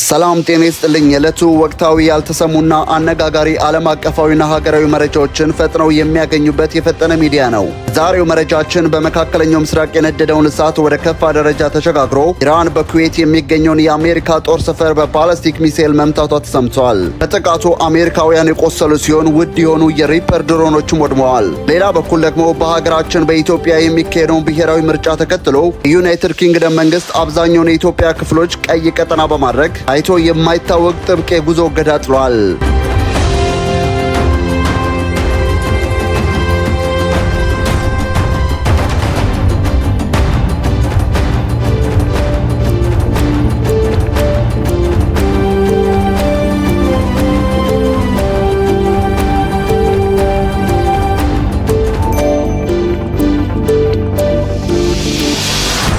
ሰላም ጤና ይስጥልኝ። የዕለቱ ወቅታዊ ያልተሰሙና አነጋጋሪ ዓለም አቀፋዊና ሀገራዊ መረጃዎችን ፈጥነው የሚያገኙበት የፈጠነ ሚዲያ ነው። ዛሬው መረጃችን በመካከለኛው ምስራቅ የነደደውን እሳት ወደ ከፋ ደረጃ ተሸጋግሮ ኢራን በኩዌት የሚገኘውን የአሜሪካ ጦር ሰፈር በባላስቲክ ሚሳኤል መምታቷ ተሰምቷል። በጥቃቱ አሜሪካውያን የቆሰሉ ሲሆን ውድ የሆኑ የሪፐር ድሮኖችም ወድመዋል። ሌላ በኩል ደግሞ በሀገራችን በኢትዮጵያ የሚካሄደውን ብሔራዊ ምርጫ ተከትሎ የዩናይትድ ኪንግደም መንግስት አብዛኛውን የኢትዮጵያ ክፍሎች ቀይ ቀጠና በማድረግ አይቶ የማይታወቅ ጥብቅ የጉዞ እገዳ ጥሏል።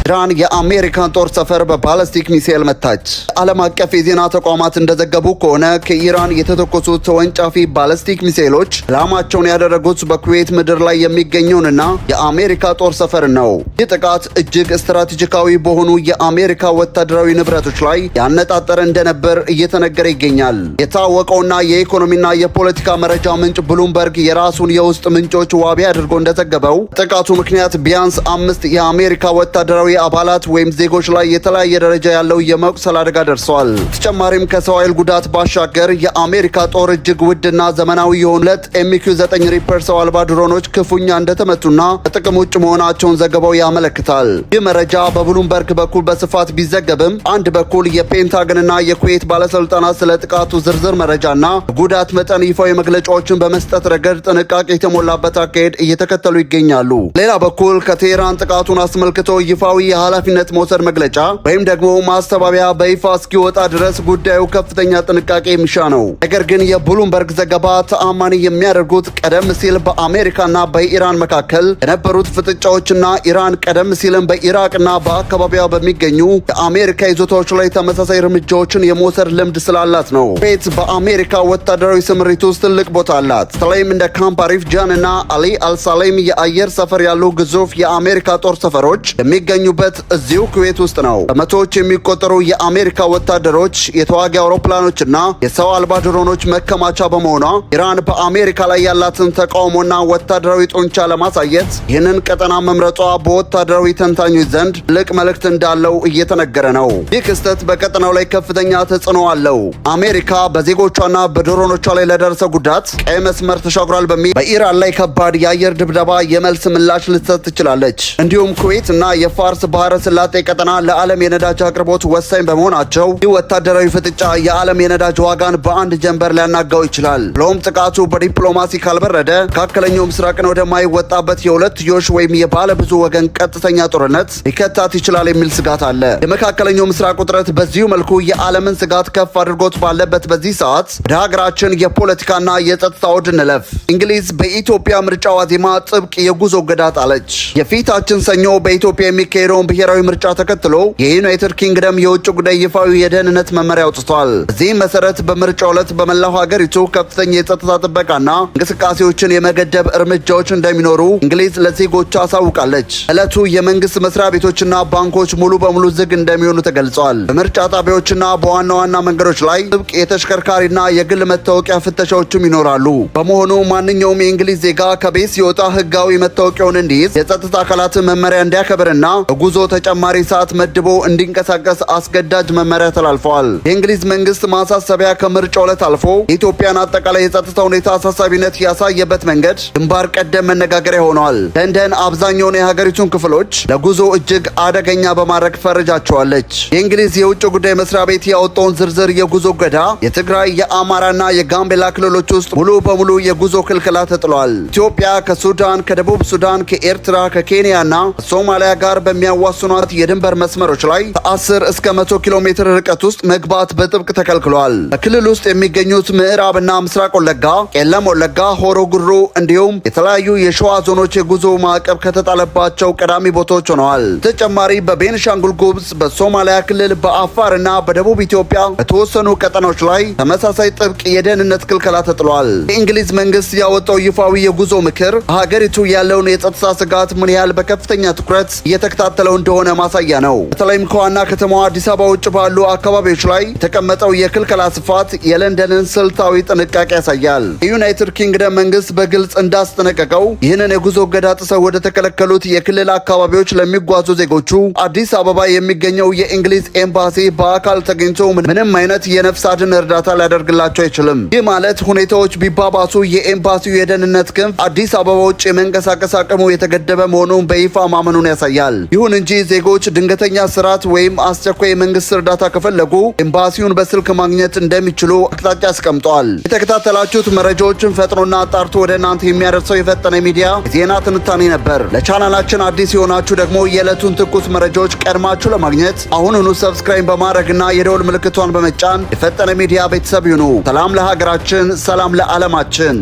ኢራን የአሜሪካን ጦር ሰፈር በባላስቲክ ሚሳኤል መታች። ዓለም አቀፍ የዜና ተቋማት እንደዘገቡ ከሆነ ከኢራን የተተኮሱት ተወንጫፊ ባላስቲክ ሚሳኤሎች ዓላማቸውን ያደረጉት በኩዌት ምድር ላይ የሚገኘውንና የአሜሪካ ጦር ሰፈር ነው። ይህ ጥቃት እጅግ ስትራቴጂካዊ በሆኑ የአሜሪካ ወታደራዊ ንብረቶች ላይ ያነጣጠረ እንደነበር እየተነገረ ይገኛል። የታወቀውና የኢኮኖሚና የፖለቲካ መረጃ ምንጭ ብሉምበርግ የራሱን የውስጥ ምንጮች ዋቢ አድርጎ እንደዘገበው ጥቃቱ ምክንያት ቢያንስ 5 የአሜሪካ ወታደራዊ አባላት ወይም ዜጎች ላይ የተለያየ ደረጃ ያለው የመቁሰል አደጋ ደርሷል። ተጨማሪም ከሰው ኃይል ጉዳት ባሻገር የአሜሪካ ጦር እጅግ ውድና ዘመናዊ የሆኑ 2 MQ-9 ሪፐር ሰው አልባ ድሮኖች ክፉኛ እንደተመቱና ከጥቅም ውጭ መሆናቸውን ዘገባው ያመለክታል። ይህ መረጃ በብሉምበርግ በኩል በስፋት ቢዘገብም አንድ በኩል የፔንታገንና የኩዌት ባለስልጣናት ስለ ጥቃቱ ዝርዝር መረጃና ጉዳት መጠን ይፋዊ መግለጫዎችን በመስጠት ረገድ ጥንቃቄ የተሞላበት አካሄድ እየተከተሉ ይገኛሉ። ሌላ በኩል ከቴህራን ጥቃቱን አስመልክቶ ይፋዊ የኃላፊነት መውሰድ መግለጫ ወይም ደግሞ ማስተባበያ በይፋ እስኪወጣ ድረስ ጉዳዩ ከፍተኛ ጥንቃቄ የሚሻ ነው። ነገር ግን የብሉምበርግ ዘገባ ተአማኒ የሚያደርጉት ቀደም ሲል በአሜሪካና በኢራን መካከል የነበሩት ፍጥጫዎችና ኢራን ቀደም ሲልም በኢራቅና በአካባቢዋ በሚገኙ የአሜሪካ ይዞታዎች ላይ ተመሳሳይ እርምጃዎችን የመውሰድ ልምድ ስላላት ነው። ኩዌት በአሜሪካ ወታደራዊ ስምሪት ውስጥ ትልቅ ቦታ አላት። በተለይም እንደ ካምፕ አሪፍ ጃን እና አሊ አልሳሌም የአየር ሰፈር ያሉ ግዙፍ የአሜሪካ ጦር ሰፈሮች የሚገኙበት እዚሁ ኩዌት ውስጥ ነው። በመቶዎች የሚቆጠሩ የአሜሪካ ወታደሮች፣ የተዋጊ አውሮፕላኖችና የሰው አልባ ድሮኖች መከማቻ በመሆኗ ኢራን በአሜሪካ ላይ ያላትን ተቃውሞና ወታደራዊ ጡንቻ ለማሳየት ይህንን ቀጠና መምረጧ በወታደራዊ ተንታኞች ዘንድ ትልቅ መልእክት እንዳለው እየተነገረ ነው። ይህ ክስተት በቀጠናው ላይ ከፍተኛ ተጽዕኖ አለው። አሜሪካ በዜጎቿና በድሮኖቿ ላይ ለደረሰ ጉዳት ቀይ መስመር ተሻግሯል በሚል በኢራን ላይ ከባድ የአየር ድብደባ የመልስ ምላሽ ልትሰጥ ትችላለች። እንዲሁም ኩዌት እና የፋርስ ባህረ ሰላጤ ቀጠና ለዓለም የነዳጅ አቅርቦት ወሳኝ በመሆናቸው ይህ ወታደራዊ ፍጥጫ የዓለም የነዳጅ ዋጋን በአንድ ጀንበር ሊያናጋው ይችላል። ብሎም ጥቃቱ በዲፕሎማሲ ካልበረደ መካከለኛው ምስራቅን ወደማይወጣበት የሁለትዮሽ ወይም የባለ ብዙ ወገን ቀጥተኛ ጦርነት ሊከታት ይችላል የሚል ስጋት አለ። የመካከለኛው ምስራቅ ውጥረት በዚሁ መልኩ የዓለምን ስጋት ከፍ አድርጎት ባለበት በዚህ ሰዓት ወደ ሀገራችን የፖለቲካና የጸጥታ አውድ እንለፍ። እንግሊዝ በኢትዮጵያ ምርጫ ዋዜማ ጥብቅ የጉዞ እገዳ ጣለች። የፊታችን ሰኞ በኢትዮጵያ የሚካሄደውን ብሔራዊ ምርጫ ተከትሎ የዩናይትድ ኪንግደም የውጭ ጉዳይ ይፋዊ የደህንነት መመሪያ አውጥቷል። በዚህ መሰረት በምርጫው ዕለት በመላው ሀገሪቱ ከፍተኛ የጸጥታ ጥበቃና እንቅስቃሴዎችን የመገደብ እርምጃዎች እንደሚኖሩ እንግሊዝ ለዜጎቿ አሳውቃለች። ዕለቱ የመንግስት መስሪያ ቤቶችና ባንኮች ሙሉ በሙሉ ዝግ እንደሚሆኑ ተገልጿል። በምርጫ ጣቢያዎችና በዋና ዋና መንገዶች ላይ ጥብቅ የተሽከርካሪና የግል መታወቂያ ፍተሻዎችም ይኖራሉ። በመሆኑ ማንኛውም የእንግሊዝ ዜጋ ከቤት ሲወጣ ህጋዊ መታወቂያውን እንዲይዝ የጸጥታ አካላትን መመሪያ እንዲያከብርና በጉዞ ተጨማሪ ሰዓት መድቦ እንዲንቀሳቀስ አስገዳጅ መመሪያ ተላልፈዋል። የእንግሊዝ መንግስት ማሳሰቢያ ከምርጫው ዕለት አልፎ የኢትዮጵያን አጠቃላይ የጸጥታ ሁኔታ አሳሳቢነት ያሳየበት መንገድ ግንባር ቀደም መነጋገሪያ ሆኗል። ለንደን አብዛኛውን የሀገሪቱን ክፍሎች ለጉዞ እጅግ አደገኛ በማድረግ ፈርጃቸዋለች። የእንግሊዝ የውጭ ጉዳይ መስሪያ ቤት ያወጣውን ዝርዝር የጉዞ እገዳ የትግራይ፣ የአማራና የጋምቤላ ክልሎች ውስጥ ሙሉ በሙሉ የጉዞ ክልክላ ተጥሏል። ኢትዮጵያ ከሱዳን፣ ከደቡብ ሱዳን፣ ከኤርትራ፣ ከኬንያና ሶማሊያ ጋር በሚያዋስኗት የድንበር መስመሮች ላይ ከ10 እስከ 100 ኪሎ ሜትር ርቀት ውስጥ መግባት በጥብቅ ተከልክሏል። በክልል ውስጥ የሚገኙት ምዕራብና ምስራቅ ወለጋ፣ ቄለም ወለጋ፣ ሆሮ ጉሩ እንዲሁም የተለያዩ የሸዋ ዞኖች የጉዞ ማዕቀብ ከተጣለባቸው ቀዳሚ ቦታዎች ሆነዋል። ተጨማሪ በቤንሻንጉል ጉሙዝ፣ በሶማሊያ ክልል፣ በአፋርና በደቡብ ኢትዮጵያ በተወሰኑ ቀጠናዎች ላይ ተመሳሳይ ጥብቅ የደህንነት ክልከላ ተጥሏል። የእንግሊዝ መንግስት ያወጣው ይፋዊ የጉዞ ምክር ሀገሪቱ ያለውን የጸጥታ ስጋት ምን ያህል በከፍተኛ ትኩረት እየተከታተለ እየተከታተለው እንደሆነ ማሳያ ነው። በተለይም ከዋና ከተማዋ አዲስ አበባ ውጭ ባሉ አካባቢዎች ላይ የተቀመጠው የክልከላ ስፋት የለንደንን ስልታዊ ጥንቃቄ ያሳያል። የዩናይትድ ኪንግደም መንግስት በግልጽ እንዳስጠነቀቀው ይህንን የጉዞ እገዳ ጥሰው ወደ ተከለከሉት የክልል አካባቢዎች ለሚጓዙ ዜጎቹ አዲስ አበባ የሚገኘው የእንግሊዝ ኤምባሲ በአካል ተገኝቶ ምንም አይነት የነፍስ አድን እርዳታ ሊያደርግላቸው አይችልም። ይህ ማለት ሁኔታዎች ቢባባሱ የኤምባሲው የደህንነት ክንፍ አዲስ አበባ ውጭ የመንቀሳቀስ አቅሙ የተገደበ መሆኑን በይፋ ማመኑን ያሳያል። ይሁን እንጂ ዜጎች ድንገተኛ ስርዓት ወይም አስቸኳይ የመንግስት እርዳታ ከፈለጉ ኤምባሲውን በስልክ ማግኘት እንደሚችሉ አቅጣጫ አስቀምጧል። የተከታተላችሁት መረጃዎችን ፈጥኖና አጣርቶ ወደ እናንተ የሚያደርሰው የፈጠነ ሚዲያ የዜና ትንታኔ ነበር። ለቻናላችን አዲስ የሆናችሁ ደግሞ የዕለቱን ትኩስ መረጃዎች ቀድማችሁ ለማግኘት አሁኑኑ ሰብስክራይብ በማድረግና የደወል ምልክቷን በመጫን የፈጠነ ሚዲያ ቤተሰብ ይሁኑ። ሰላም ለሀገራችን፣ ሰላም ለዓለማችን።